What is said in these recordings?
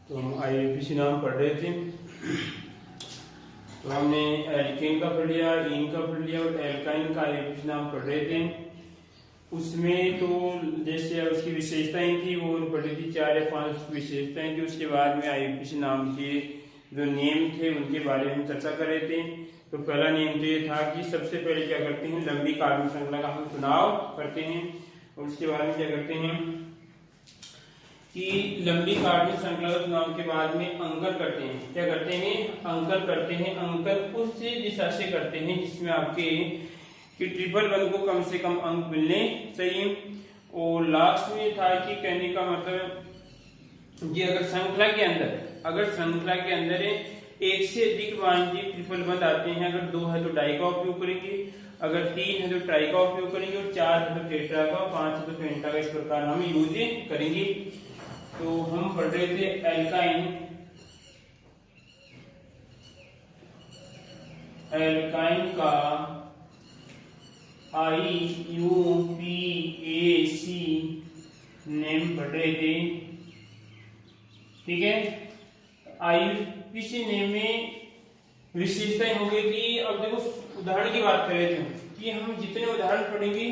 तो हम IUPAC नाम पढ़ रहे थे। तो हमने एल्केन का पढ़ लिया, इन का पढ़ लिया और एल्काइन का IUPAC नाम पढ़ रहे थे। उसमें तो जैसे उसकी विशेषताएं थी वो पढ़ी थी, 4 या 5 विशेषताएं थी। उसके बाद में IUPAC नाम के जो नेम थे उनके बारे में चर्चा कर रहे थे। तो पहला नियम तो ये था कि सबसे पहले क्या करते हैं, लंबी कार्बन श्रृंखला का हम चुनाव करते हैं। और उसके बाद में क्या करते हैं कि लंबी कार्बन श्रृंखला के चुनाव के बाद में अंकन करते हैं। क्या करते हैं, अंकन करते हैं। अंकन उस दिशा से करते हैं जिसमें आपके कि ट्रिपल वन को कम से कम अंक मिलने चाहिए। और लास्ट में था कि कहने का मतलब कि अगर श्रृंखला के अंदर एक से अधिक वाणिज्यिक ट्रिपल बंद आते हैं, अगर 2 है तो डाई का उपयोग करेंगे, अगर 3 है तो ट्राई का उपयोग करेंगे, और 4 है तो टेट्रा का, 5 है तो पेंटा का। इस प्रकार हम यूज करेंगे। तो हम पढ़ रहे थे एल्काइन का IUPAC नेम पढ़ रहे थे। ठीक है, IUPAC नेम में विशेषताएं हो गई थी। अब देखो उदाहरण की बात कर रहे थे कि हम जितने उदाहरण पढ़ेंगे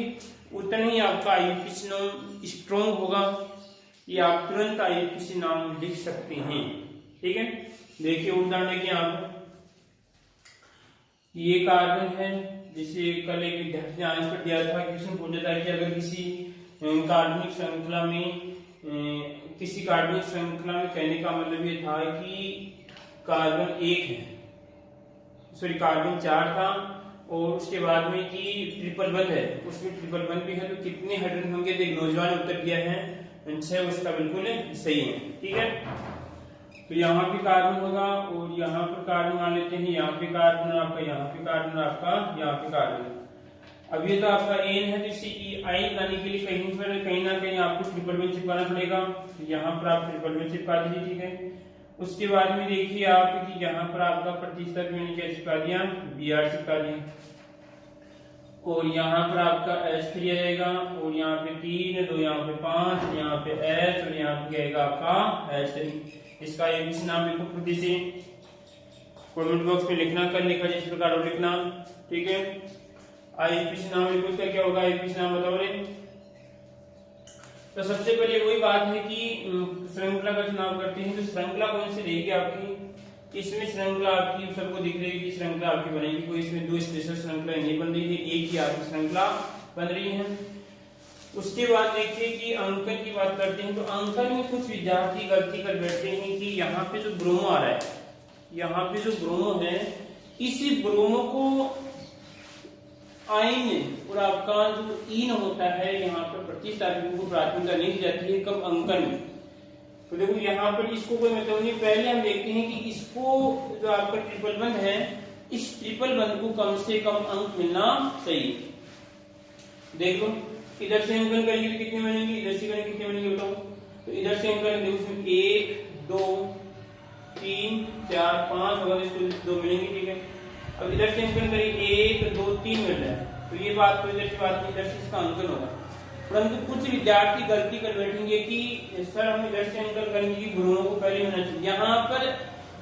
उतना ही आपका IUPAC नाम स्ट्रॉन्ग होगा, या आप तुरंत IUPAC नाम लिख सकते हैं। ठीक है, देखिए उदाहरण के यहाँ पर ये कार्बन है। जैसे कल एक विद्यार्थी ने आंसर दिया था कि उसने पूछा था कि अगर किसी कार्बनिक श्रृंखला में कहने का मतलब ये था कि कार्बन 1 है, सॉरी कार्बन 4 था, और उसके बाद में कि ट्रिपल बंद है, उसमें ट्रिपल बंद भी है, तो कितने हाइड्रोजन होंगे। तो एक नौजवान उत्तर दिया है 6, उसका बिल्कुल सही है। ठीक है, तो यहाँ पे कार्बन होगा और यहाँ पर कार्बन मान लेते हैं, यहाँ पे कार्बन आपका, यहाँ पे कार्बन आपका, यहाँ पे कार्बन। अब ये तो आपका एन है, तो इसे आई लाने के लिए कहीं ना कहीं आपको ट्रिपल बंद चिपकाना पड़ेगा। तो यहाँ पर आप ट्रिपल बंद चिपका दीजिए। ठीक है, उसके बाद में देखिए आप कि यहाँ पर आपका प्रतिशत मैंने क्या चिपका दिया, Br चिपका दिया, और यहाँ पर आपका H3 रहेगा, और यहाँ पे 3, 2 यहाँ पे 5, यहाँ पे H, और यहाँ पे रहेगा आपका H3। इसका IUPAC नाम लिखो खुद से, कमेंट बॉक्स में लिखना, कर लिखा जिस प्रकार और लिखना। ठीक है, IUPAC नाम लिखो, इसका क्या होगा, IUPAC नाम बताओ रे। तो सबसे पहले वही बात है कि श्रृंखला का चुनाव करते हैं, तो श्रृंखला कौन सी रहेगी आपकी। इसमें श्रृंखला आपकी सबको दिख रही है, श्रृंखला आपकी बनेगी, कोई इसमें 2 स्पेशल श्रृंखला नहीं बन रही है, एक ही आपकी श्रृंखला बन रही है। उसके बाद देखिए कि अंकन की बात करते हैं। तो अंकन में कुछ विद्यार्थी गलती कर बैठते हैं कि यहाँ पे जो ब्रोमो आ रहा है, यहाँ पे जो ब्रोमो है, इसी ब्रोमो को आइन और आपका जो इन होता है, यहाँ पर प्रतिस्थापित को प्राथमिकता नहीं दी जाती है। कब, अंकन में। तो देखो यहाँ पर इसको कोई मतलब नहीं, पहले हम देखते हैं कि इसको जो आपका ट्रिपल बंद है, इस ट्रिपल बंद को कम से कम अंक मिलना चाहिए। देखो इधर से अंकन करेंगे तो कितने बनेंगे, इधर से करेंगे कितने बनेंगे बताओ। तो इधर से अंकन करेंगे उसमें 1, 2, 3, 4, 5 होगा, इसको 2 मिलेंगे। ठीक है, अब इधर से अंकन करेंगे 1, 2, 3 मिल रहा है, तो ये बात तो इधर की बात नहीं, इधर से इसका अंकन होगा। परंतु कुछ विद्यार्थी गलती कर बैठेंगे कि सर हम इधर से अंकन करेंगे कि ब्रोमो को पहले होना चाहिए। यहाँ पर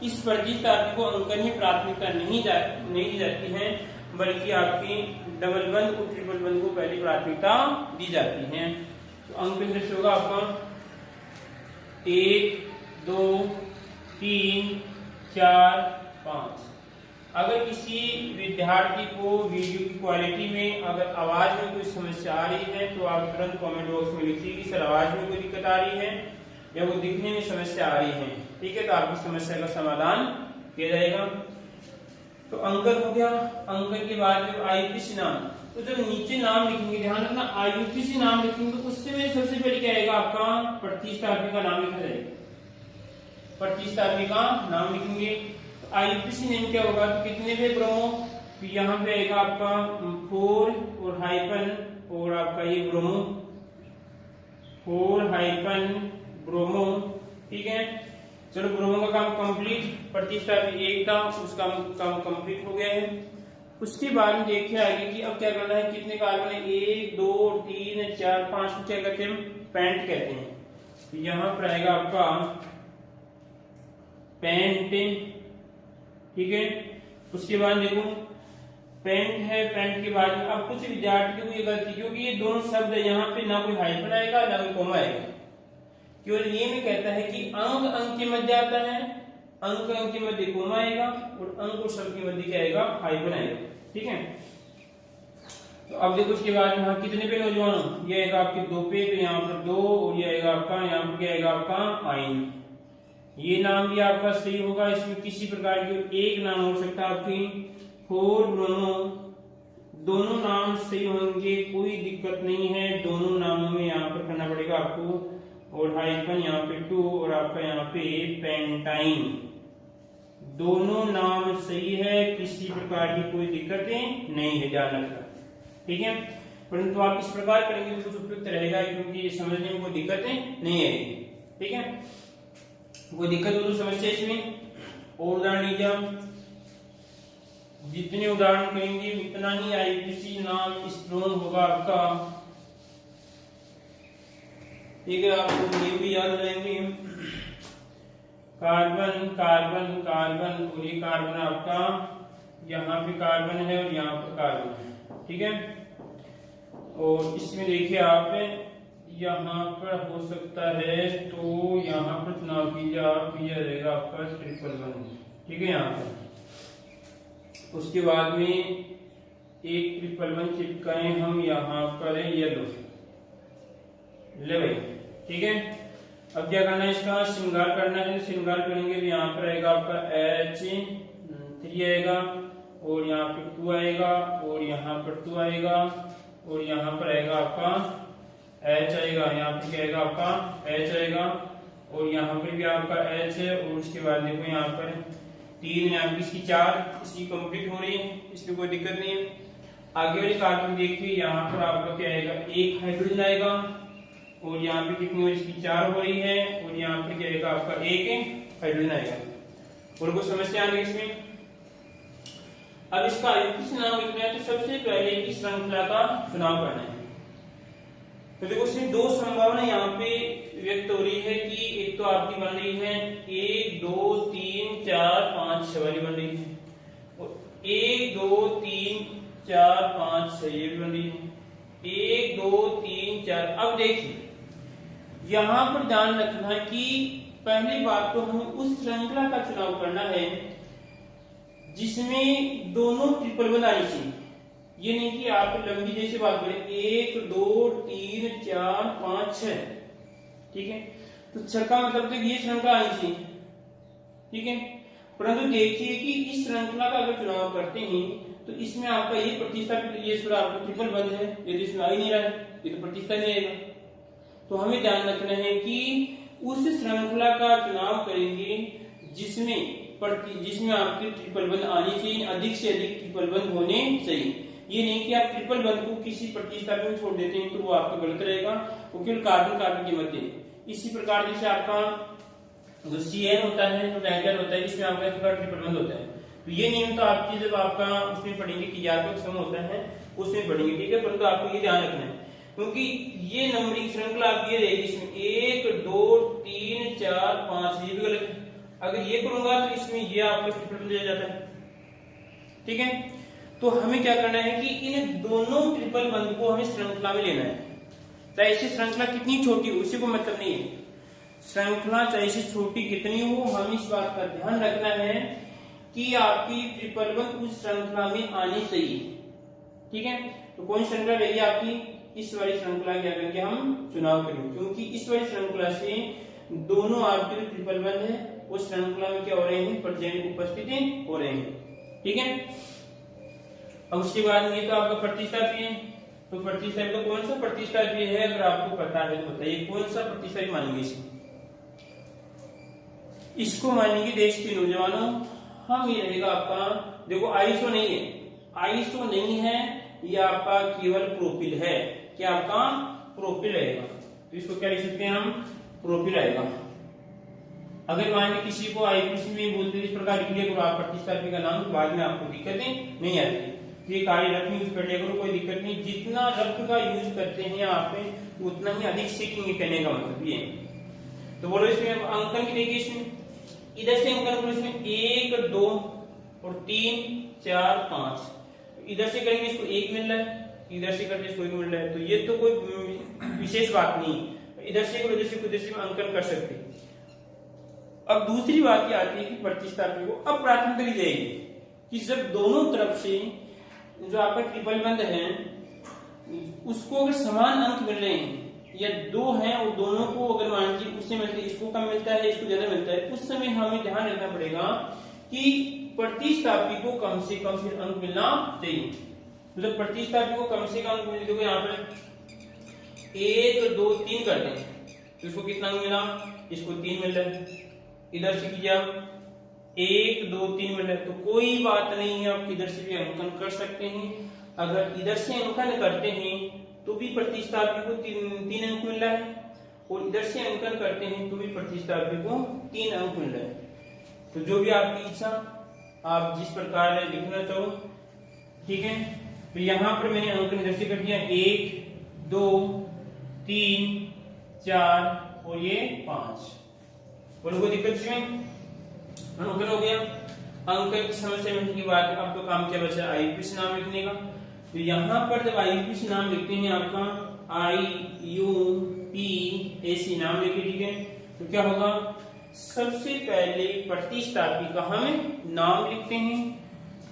इस प्रतिस्थापी को अंकन में प्राथमिकता नहीं दी जाती है, बल्कि आपकी डबल बंद और ट्रिपल बंद को पहली प्राथमिकता दी जाती है। तो अंकन जैसे होगा आपका 1, 2, 3, 4, 5। अगर किसी विद्यार्थी को वीडियो की क्वालिटी में अगर आवाज में कोई समस्या आ रही है तो आप तुरंत कमेंट बॉक्स में लिखिए कि सर आवाज में कोई दिक्कत आ रही है या वो दिखने में समस्या आ रही है। ठीक है, तो आपकी समस्या का समाधान किया जाएगा। तो अंकन हो गया। अंकन के बाद जब IUPAC नाम, तो जब नीचे नाम लिखेंगे, ध्यान रखना IUPAC नाम लिखेंगे तो उससे में सबसे पहले क्या आएगा, आपका प्रतिस्थापी का नाम लिखा जाएगा। प्रतिस्थापी का नाम लिखेंगे। तो IUPAC नेम क्या होगा, तो कितने पे ब्रोमो, तो यहाँ पे आएगा आपका 4 और हाइपन और आपका ये ब्रोमो, 4 हाइपन ब्रोमो। ठीक है, चलो ब्रोमो का काम कंप्लीट, प्रतिस्थापी 1 था, उसका काम कंप्लीट हो गया है। उसके बाद में देखिए आगे कि अब क्या करना है, कितने कार्बन है, 1, 2, 3, 4, 5 को क्या कहते हैं, पेंट कहते हैं। यहाँ पर आएगा आपका पेंट, ठीक है। उसके बाद देखो पेंट है, पेंट के बाद अब कुछ विद्यार्थी को ये गलती, क्योंकि ये दोनों शब्द है, यहाँ पे ना कोई हाइफन आएगा ना कोई कोमा आएगा, केवल ये में कहता है कि अंक अंक के मध्य आता है, अंक अंक के मध्य कोमा आएगा और अंक और शब्द के मध्य क्या आएगा, हाइफन आएगा, ठीक है। तो अब देखो उसके बाद यहाँ कितने पे नौजवानों, ये आएगा आपके 2 पे, तो यहाँ पर 2 और ये आएगा आपका, यहाँ पर क्या आएगा आपका आइन। ये नाम भी आपका सही होगा, इसमें किसी प्रकार की एक नाम हो सकता है आपकी फोर ब्रोनो, दोनों नाम सही होंगे, कोई दिक्कत नहीं है। दोनों नामों में यहाँ पर करना पड़ेगा आपको, और हाइफन यहाँ पे 2 और आपका यहाँ पे पेंटाइन, दोनों नाम सही है, किसी प्रकार की कोई दिक्कतें नहीं है, ध्यान रखना, ठीक है। परंतु आप इस प्रकार करेंगे तो कुछ उपयुक्त रहेगा, क्योंकि समझने में कोई दिक्कतें नहीं आएगी, ठीक है। कोई दिक्कत हो तो समस्या इसमें और उदाहरण लीजिए, जितने उदाहरण करेंगे उतना ही आईपीसी नाम स्ट्रॉन्ग होगा आपका, ठीक है। आपको ये भी याद हो जाएंगे, कार्बन कार्बन कार्बन, और ये कार्बन आपका यहाँ पे कार्बन है और यहाँ पर कार्बन है, ठीक है। और इसमें देखिए आप यहाँ पर हो सकता है, तो यहाँ पर चुनाव कीजिए आप, ये रहेगा आपका 111, ठीक है। यहाँ पर उसके बाद में एक 111 चिपकाएं हम यहाँ पर येलो, ले भाई, ठीक है। अब क्या करना है, इसका श्रृंगार करना है, श्रृंगार करेंगे तो यहाँ पर आएगा आपका H3 आएगा, और यहाँ पर 2 आएगा, और यहाँ पर 2 आएगा, और यहाँ पर आएगा आपका H आएगा, यहाँ पर क्या आएगा आपका H आएगा, और यहाँ पर भी आपका H है। और उसके बाद देखो यहाँ पर 3, यहाँ पर इसकी 4, इसकी कंप्लीट हो रही है, इसमें कोई दिक्कत नहीं है। आगे वाली कार्बन देखिए, यहाँ पर आपका क्या आएगा, 1 हाइड्रोजन आएगा, और यहाँ पे कितनी हो, इसकी 4 हो रही है, और यहाँ पे क्या आएगा आपका 1 हाइड्रोजन आएगा। और कुछ समस्या आ गई इसमें। अब इसका आयुक्त नाम लिखना है, तो सबसे पहले इस श्रृंखला का चुनाव करना है। तो देखो इसमें 2 संभावना यहाँ पे व्यक्त हो रही है कि एक तो आपकी बन रही है 1 2 3 4 5 6 वाली बन रही है, और 1 2 3 4 5 6 ये भी बन रही है, 1 2 3 4। अब देखिए यहाँ पर ध्यान रखना है कि पहली बात तो हमें उस श्रृंखला का चुनाव करना है जिसमें दोनों ट्रिपल वन आई थी। ये नहीं कि आप लंबी जैसे बात करें 1 2 3 4 5 6, ठीक है। तो 6 का मतलब तो ये श्रृंखला आई थी, ठीक है। परंतु देखिए कि इस श्रृंखला का अगर चुनाव करते हैं तो इसमें आपका ये प्रतिस्थापित, ये सूत्र आपका ट्रिपल वन है, यदि इसमें आ ही नहीं रहा है ये तो प्रतिस्थापित नहीं आएगा। तो हमें ध्यान रखना है कि उस श्रृंखला का चुनाव करेंगे जिसमें आपकी ट्रिपल वन आनी चाहिए, अधिक से अधिक ट्रिपल वन होने चाहिए। ये नहीं कि आप ट्रिपल वन को किसी प्रतिस्थापित में छोड़ देते हैं तो वो आपका गलत रहेगा, वो केवल कार्बन कार्बन के मध्य। इसी प्रकार जैसे आपका जो CN होता है, जो बैंगल होता है, जिसमें आपका ट्रिपल वन होता है, तो ये नियम तो आपकी जब आपका उसमें पढ़ेंगे कि ज्ञापक सम होता है उसमें पढ़ेंगे, ठीक है। परंतु आपको ये ध्यान रखना है क्योंकि ये नंबरिंग श्रृंखला आपकी रहेगी, इसमें 1 2 3 4 5 ये भी गलत है। अगर ये करूंगा तो इसमें ये आपका ट्रिपल ले जाता है, ठीक है। तो हमें क्या करना है कि इन दोनों ट्रिपल वन को हमें श्रृंखला में लेना है, चाहे इसकी श्रृंखला कितनी छोटी हो उसी को मतलब नहीं है, श्रृंखला चाहे से छोटी कितनी हो, हमें इस बात का ध्यान रखना है कि आपकी ट्रिपल वन उस श्रृंखला में आनी चाहिए, ठीक है। तो कौन श्रृंखला रहेगी आपकी, इस वाली श्रृंखला क्या करेंगे हम चुनाव करेंगे, क्योंकि इस वाली श्रृंखला से दोनों आपके ट्रिपल वन है उस श्रृंखला में क्या हो रहे हैं, प्रेजेंट उपस्थित हो रहे हैं, ठीक है। अब उसके बाद ये तो आपका प्रतिस्थापी है, तो प्रतिस्थापी तो कौन सा प्रतिस्थापी है, अगर आपको पता है तो बताइए कौन सा प्रतिस्थापी मानेंगे इसमें। इसको मानेंगे देश के नौजवानों हम, ये रहेगा आपका, देखो आइसो नहीं है, आइसो नहीं है, ये आपका केवल प्रोपिल है, क्या आपका प्रोपिल रहेगा, तो इसको क्या लिख सकते हैं हम, प्रोपिल आएगा। अगर मान लीजिए किसी को आईपीसी में बोलते इस प्रकार लिख लिया करो आप प्रतिस्थापी का नाम, तो बाद में आपको दिक्कतें नहीं आती। ये कार्य रफ यूज कर लिया करो, कोई दिक्कत नहीं, जितना रफ का यूज करते हैं आप में उतना ही अधिक सीखेंगे, कहने का मतलब ये। तो बोलो इसमें अंकन की देखिए, इसमें इधर से अंकन करो, इसमें 1 2 और 3 4 5, इधर से करेंगे इसको 1 मिल रहा है, इधर से करके इसको 1 मिल रहा है, तो ये तो कोई विशेष बात नहीं, इधर से करो, इधर से उधर से अंकन कर सकते हैं। अब दूसरी बात क्या आती है कि प्रतिस्थापी को अब प्राथमिकता दी जाएगी कि जब दोनों तरफ से जो आपका ट्रिपल बंद है उसको अगर समान अंक मिल रहे हैं या 2 हैं और दोनों को अगर मान लीजिए उससे मिलते, इसको कम मिलता है इसको ज्यादा मिलता है, उस समय हमें ध्यान रखना पड़ेगा कि प्रतिस्थापी को कम से कम फिर अंक मिलना चाहिए। मतलब प्रतिस्थापी को कम से कम अंक मिल, देखो यहाँ पर 1 2 3 करते हैं तो इसको कितना अंक मिला, इसको 3 मिल रहा है, इधर से कीजिए आप 1 2 3 मिल रहा है, तो कोई बात नहीं है, आप इधर से भी अंकन कर सकते हैं। अगर इधर से अंकन करते हैं तो भी प्रतिस्थापी को 3 अंक मिल रहा है, और इधर से अंकन करते हैं तो भी प्रतिस्थापी को 3 अंक मिल रहा है। तो जो भी आपकी इच्छा, आप जिस प्रकार लिखना चाहो, ठीक है। तो यहाँ पर मैंने अंकन इधर से कर दिया 1 2 3 4 और ये 5, बोलो कोई दिक्कत इसमें, अंकन हो गया। अंकन की समस्या मिलने के बाद आपका काम क्या बचा, आईयूपीसी नाम लिखने का। तो यहाँ पर जब आईयूपीसी नाम लिखते हैं आपका IUPAC नाम लिखे, ठीक है, तो क्या होगा, सबसे पहले प्रतिस्थापी का हम नाम लिखते हैं,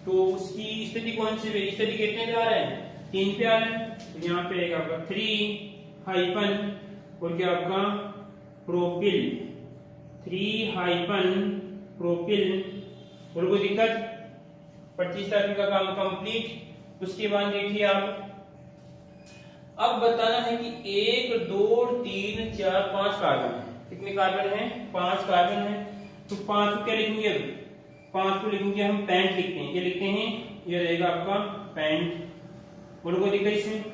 तो उसकी स्थिति कौन सी है, स्थिति कितने पे आ रहा है, 3 पे आ रहा है, तो यहाँ पे आएगा आपका 3 हाइफन और क्या आपका प्रोपिल, 3 हाइफन प्रोपिल, और कोई दिक्कत, प्रतिस्थापी का काम कंप्लीट। उसके बाद देखिए आप, अब बताना है कि 1 2 3 4 5 कार्बन है, कितने कार्बन है, 5 कार्बन है, तो 5 को क्या लिखेंगे, 5 को लिखेंगे हम पेंट लिखते हैं, ये लिखते हैं, ये रहेगा आपका पेंट, और कोई दिक्कत इसमें।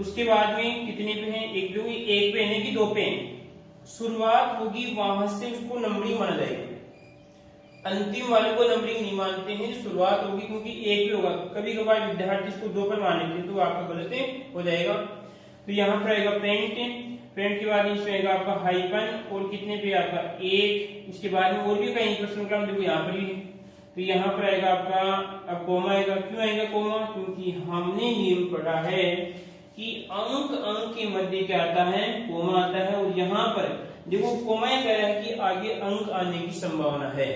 उसके बाद में कितने पे हैं, एक पे है कि 2 पे है, शुरुआत होगी वहां से उसको नंबरिंग माना जाएगा, अंतिम वाले को नंबरिंग नहीं मानते हैं, शुरुआत होगी क्योंकि 1 पे होगा। कभी कभार विद्यार्थी इसको 2 पर मान लेते हैं तो आपका गलत हो जाएगा। तो यहाँ पर आएगा पेंट, पेंट के बाद इसमें आएगा आपका हाइपन और कितने पे आपका 1, उसके बाद में और भी कहीं प्रश्न क्रम देखो यहाँ पर ही है, तो यहाँ पर आएगा आपका अब कोमा आएगा। क्यों आएगा कोमा, क्योंकि हमने नियम पढ़ा है कि अंक के मध्य क्या आता है, कोमा आता है, और यहाँ पर देखो कोमा कह रहा है कि आगे अंक आने की संभावना है।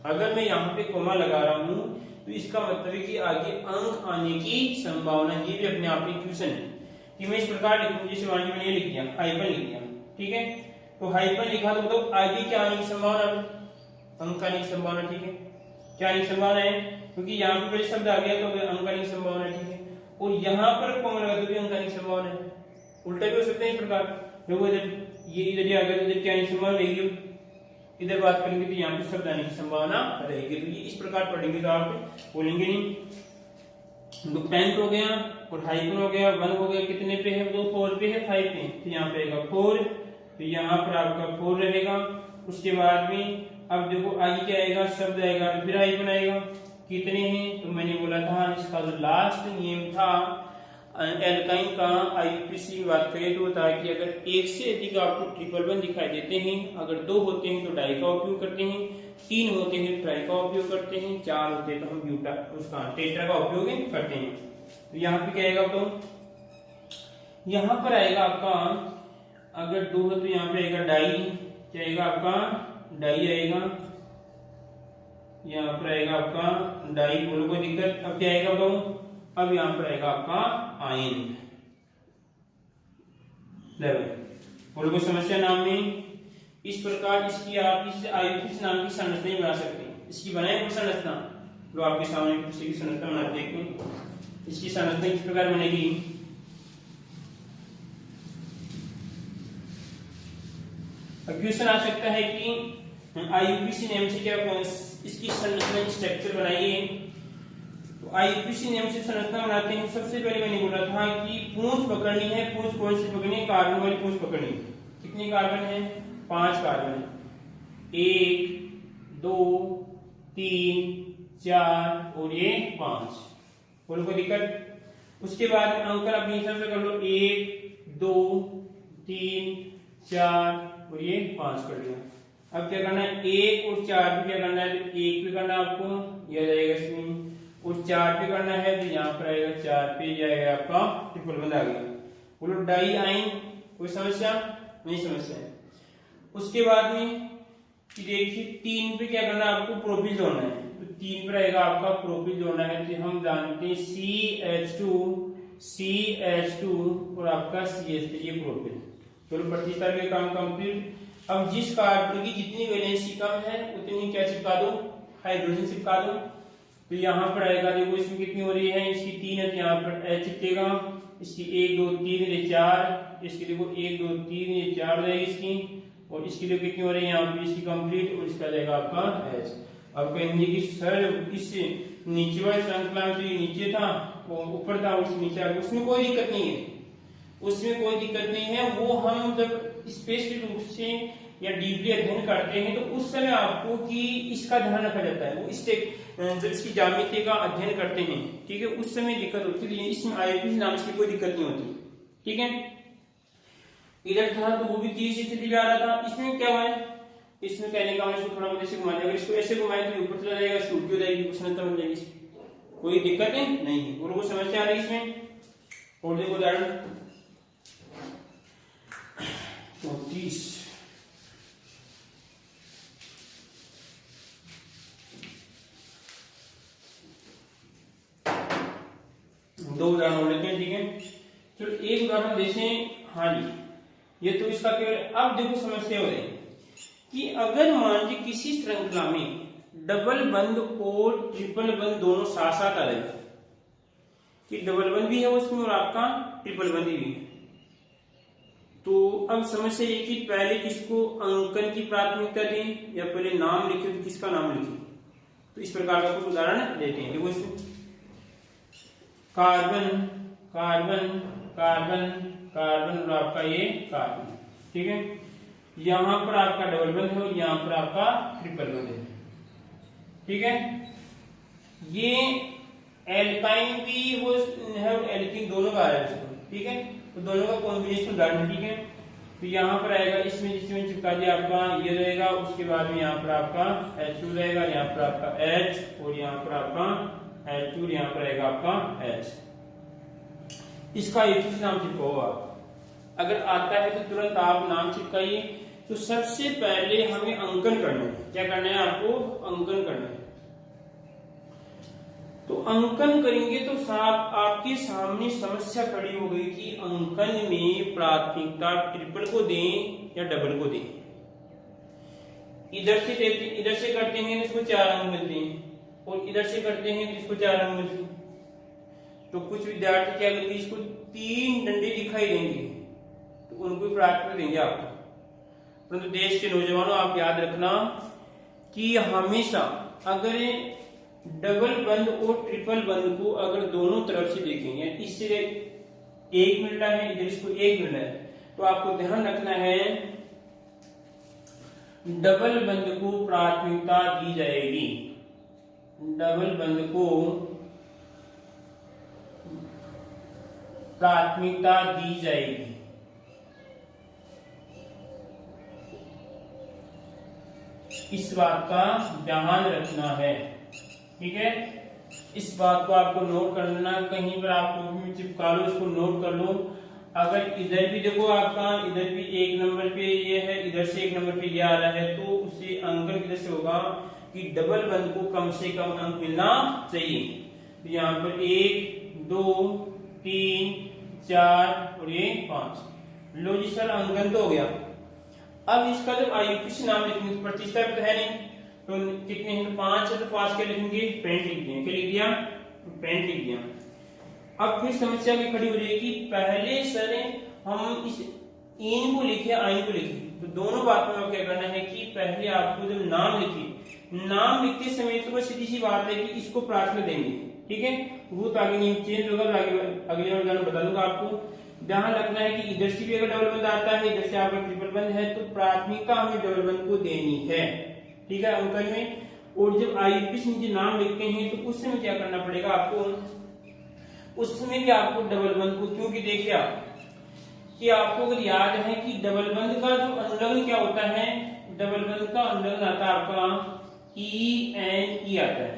अगर मैं यहाँ पे कोमा लगा रहा हूँ तो इसका मतलब है कि आगे अंक आने की संभावना, ये भी अपने आप में क्वेश्चन है कि मैं इस प्रकार लिखूं, जैसे मान लीजिए मैंने लिख दिया हाइपन लिख दिया, ठीक है, तो हाइपन लिखा तो मतलब आगे क्या आने की संभावना, अंक आने की संभावना, ठीक है, क्या आने की संभावना है, क्योंकि यहाँ पे पहले शब्द आ गया तो अंक आने की संभावना, ठीक है, और यहाँ पर कोमा लगा तो भी अंक आने की संभावना है। उल्टा भी हो सकता है इस प्रकार, देखो इधर ये इधर ही आ गया, इधर क्या आने की संभावना रहेगी, इधर बात करेंगे तो यहाँ पे शब्द आने की संभावना रहेगी। तो ये इस प्रकार पढ़ेंगे तो आप बोलेंगे नहीं। तो पेंट हो गया और हाइपन हो गया, 1 हो गया, कितने पे है, वो 4 पे है, 5 पे, तो यहाँ पे आएगा 4, तो यहाँ पर आपका 4 रहेगा। उसके बाद में अब देखो आगे क्या आएगा, शब्द आएगा, फिर हाइपन आएगा, कितने हैं, तो मैंने बोला था इसका जो लास्ट नियम था एल्काइन का आईयूपीसी बात करें तो था कि अगर एक से अधिक आपको ट्रिपल बंद दिखाई देते हैं, अगर 2 होते हैं तो डाई का उपयोग करते हैं, 3 होते हैं ट्राई का उपयोग करते हैं, 4 होते हैं तो हम ब्यूटा उसका टेट्रा का उपयोग करते हैं। तो यहाँ पे क्या आएगा, तो यहाँ पर आएगा आपका अगर 2 हो तो यहाँ पे आएगा डाई, क्या आएगा आपका डाई आएगा, यहाँ पर आएगा आपका डाई, बोलो कोई दिक्कत। अब क्या आएगा, तो अब यहाँ पर आएगा आपका आयन लेवल, बोलो कोई समस्या नाम में। इस प्रकार इसकी आप इस आईयूपीसी नाम की संरचना बना सकते हैं। इसकी बनाए हुई संरचना जो आपके सामने किसी की संरचना बनाते हैं, इसकी संरचना किस प्रकार बनेगी, अब क्वेश्चन आ सकता है कि आईयूपीसी नेम से क्या इसकी संरचना स्ट्रक्चर बनाइए। तो आईयूपीसी नेम से संरचना बनाते हैं। सबसे पहले मैंने बोला था कि पूंछ पकड़नी है, पूंछ कौन सी पकड़नी है, कार्बन वाली पूंछ पकड़नी है। कितने कार्बन है, 5 कार्बन है, 1 2 3 4 और ये 5, बोलो कोई दिक्कत। उसके बाद अंकन अपने हिसाब से कर लो, 1 2 3 4 और ये 5 कर लिया। अब क्या करना है, 1 और 4 पे क्या करना है, 1 पे करना है आपको, यह जाएगा इसमें, और 4 पे करना है तो यहाँ पर आएगा 4 पे जाएगा आपका ट्रिपल बंद आ गया। बोलो डाई आइन, कोई समस्या नहीं? समस्या है। उसके बाद में देखिए 3 पे क्या करना है आपको, प्रोपिल जोड़ना है, तो 3 पे रहेगा आपका प्रोपिल जोड़ना है, तो हम जानते हैं CH2 और आपका CH3 ये प्रोपिल। चलो 32 तारीख का काम कंप्लीट। अब जिस कार्बन की जितनी वैलेंसी कम है उतनी क्या चिपका दो, हाइड्रोजन चिपका दो। तो यहाँ पर आएगा, देखो इसमें कितनी हो रही है, इसकी 3 है तो यहाँ पर H चिपकेगा, इसकी 1 2 3 ये 4, इसकी देखो 1 2 3 ये 4 रहेगी इसकी, और इसकी देखो कितनी हो रही है यहाँ पर इसकी कंप्लीट, और इसका जाएगा आपका H। अब कहेंगे कि सर इससे नीचे वाले श्रृंखला में तो ये नीचे था और ऊपर था, उससे नीचे आ गया, उसमें कोई दिक्कत नहीं है, उसमें कोई दिक्कत नहीं है। वो हम जब स्पेशल रूप से या डीपली अध्ययन करते हैं तो उस समय आपको कि इसका ध्यान रखा जाता है, वो जब इसकी ज्यामिति का अध्ययन करते हैं, ठीक है, उस समय दिक्कत होती है, इसमें आईपीसी नाम की कोई दिक्कत नहीं होती, ठीक है। इधर था तो वो भी 30 स्थिति आ रहा था, इसमें क्या हुआ है, इसमें कहने का इसको थोड़ा बहुत ऐसे घुमा दिया, इसको ऐसे घुमाए तो ऊपर चला जाएगा, छूट हो जाएगी, कुछ बन जाएगी, कोई दिक्कत नहीं है। और वो समस्या आ रही है इसमें, और देखो उदाहरण 30 दो उदाहरण लेते हैं, ठीक है। चलो एक उदाहरण देखें, हाँ जी, ये तो इसका केवल। अब देखो समस्या हो रही है कि अगर मान लीजिए किसी श्रृंखला में डबल बंद और ट्रिपल बंद दोनों साथ साथ आ रहे हैं, कि डबल बंद भी है उसमें और आपका ट्रिपल बंद भी है, तो अब समस्या ये कि पहले किसको अंकन की प्राथमिकता दें या पहले नाम लिखे, तो किसका नाम लिखे। तो इस प्रकार का कुछ उदाहरण देते हैं। देखो इसमें कार्बन कार्बन कार्बन कार्बन और आपका ये कार्बन, ठीक है, यहां पर आपका डबल बंद है और यहां पर आपका ट्रिपल बंद है, ठीक है। ये एल्काइन भी वो है और एल्कीन दोनों का आ रहा है, ठीक है, तो दोनों का कॉम्बिनेशन उदाहरण, ठीक है। तो यहाँ पर आएगा, इसमें जिसमें चिपका दिया आपका ये रहेगा, उसके बाद में यहाँ पर आपका H2 रहेगा, यहाँ पर आपका H और यहाँ पर आपका H2, यहाँ पर रहेगा आपका H। इसका एक नाम चिपकाओ आप, अगर आता है तो तुरंत आप नाम चिपकाइए। तो सबसे पहले हमें अंकन करना है, क्या करना है आपको, अंकन करना है। तो अंकन करेंगे तो साहब आपके सामने समस्या खड़ी हो गई कि अंकन में प्राथमिकता ट्रिपल को दें या डबल को दें। इधर से करते हैं तो इसको 4 अंक मिलते हैं, और इधर से करते हैं तो इसको 4 अंक मिलते हैं। तो कुछ विद्यार्थी क्या करेंगे, इसको 3 डंडे दिखाई देंगे तो उनको प्राथमिकता देंगे आपको। परंतु देश के नौजवानों आप याद रखना कि हमेशा अगर डबल बंद और ट्रिपल बंद को अगर दोनों तरफ से देखेंगे, इससे 1 मिल रहा है, इधर इसको 1 मिल रहा है, तो आपको ध्यान रखना है डबल बंद को प्राथमिकता दी जाएगी, डबल बंद को प्राथमिकता दी जाएगी। इस बात का ध्यान रखना है, ठीक है। इस बात को आपको नोट करना, कहीं पर आपको चिपका लो, इसको नोट कर लो। अगर इधर भी देखो आपका, इधर भी 1 नंबर पे ये है, इधर से 1 नंबर पे ये आ रहा है, तो उसे अंकन किधर से होगा कि डबल बंद को कम से कम अंक मिलना चाहिए। तो यहाँ पर 1 2 3 4 और ये 5। लो जी सर, अंकन तो हो गया। अब इसका जब आयुष नाम लिखेंगे, प्रतिष्ठा तो है नहीं, तो कितने हैं, 5 है, तो 5 के लिखेंगे, पेंट लिख दिया, क्या लिख दिया, पेंट लिख दिया। अब फिर समस्या की खड़ी हो जाएगी, पहले सर हम इस इन को लिखे, आइन को लिखे, तो दोनों बातों में क्या करना है कि पहले आपको जब नाम लिखे, नाम लिखते समय तो बस सीधी सी बात है कि इसको प्राथमिकता देंगे, ठीक है। वो तो आगे नहीं चेंज होगा, अगले उदाहरण बता दूंगा आपको। ध्यान रखना है कि इधर से भी अगर डबल बंद आता है, इधर से आपका ट्रिपल बंद है, तो प्राथमिकता हमें डबल बंद को देनी है, ठीक है, अंकन में। और जब आईपीएस नीचे नाम लिखते हैं तो उस समय क्या करना पड़ेगा आपको, उस समय भी आपको डबल बंद को, क्योंकि देखिए आप कि आपको अगर याद है कि डबल बंद का जो अनुलग्न क्या होता है, डबल बंद का अंडर आता है आपका ई एन ई आता है,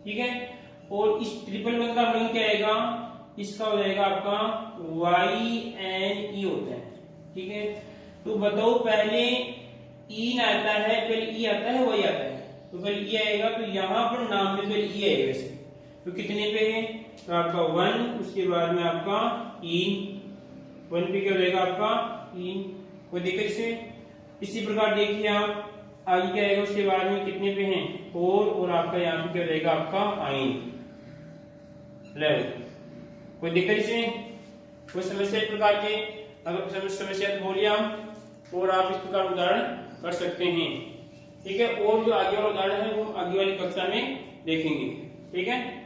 ठीक है। और इस ट्रिपल बंद का अंडर क्या आएगा, इसका हो जाएगा आपका वाई एन ई होता है, ठीक है। तो बताओ पहले ई ना आता है, पहले ई आता है वाई आता है, तो पहले ई आएगा, तो यहाँ पर नाम में पहले ई आएगा वैसे, तो कितने पे है, तो आपका 1, उसके बाद में आपका इन 1 पे क्या हो जाएगा आपका इन, कोई दिक्कत इसे। इसी प्रकार देखिए आप आगे क्या आएगा, उसके बाद में कितने पे हैं 4, और आपका यहाँ पे क्या हो जाएगा आपका आइन 11, कोई दिक्कत इसे। कोई समस्या इस प्रकार के, अगर समस्या तो बोलिए हम, और आप इस प्रकार उदाहरण कर सकते हैं, ठीक है। और जो आगे वाला उदाहरण है वो आगे वाली कक्षा में देखेंगे, ठीक है।